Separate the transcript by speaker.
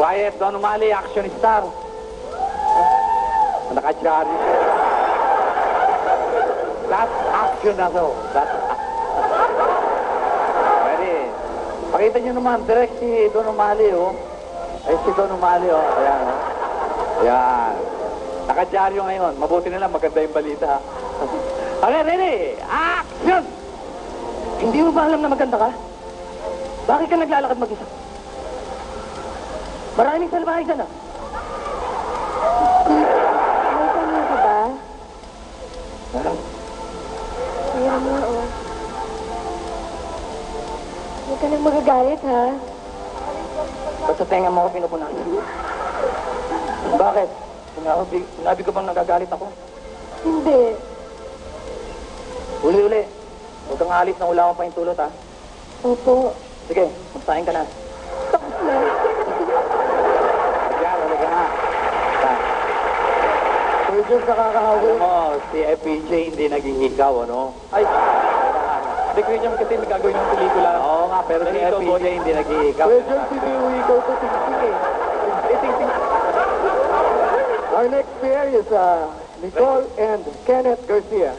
Speaker 1: Quiet, Don Umali, action star. Naka-charge. That's action na to. That's Ready. Pakita nyo naman, direct si Don Umali, oh. Ay, si Don Umali, oh. Ayan, oh. Ayan. Naka-dyaryo ngayon. Mabuti na lang, maganda yung balita. Okay, ready? Action!
Speaker 2: Hindi mo ba alam na maganda ka? Bakit ka naglalakad mag-isa? Maraming salbahay dyan, ah.
Speaker 3: May kanya ka ba? Mayroon mo, oh. Huwag ka nang magagalit, ha?
Speaker 2: Ba't sa tenga mo ako pinupunan? Bakit? Sinabi ko bang nagagalit ako?
Speaker 3: Hindi.
Speaker 2: Uli-uli. Huwag kang alis na wala akong paintulot, ha?
Speaker 3: Opo.
Speaker 2: Sige, magsahin ka na.
Speaker 3: Tapos na.
Speaker 1: Yan, talaga na.
Speaker 2: Kuya Diyos, nakakahawi.
Speaker 1: Alam mo, si FPJ hindi naghihikaw, ano?
Speaker 2: Ay! Hindi, Kuya Diyos, kasi nagagawin ng pelikula.
Speaker 1: Oo nga, pero si FPJ hindi naghihikaw.
Speaker 2: Kuya Diyos, hindi uwikaw to ting-ting, eh. Ting-ting. Our next pair is Nicole and Kenneth Garcia.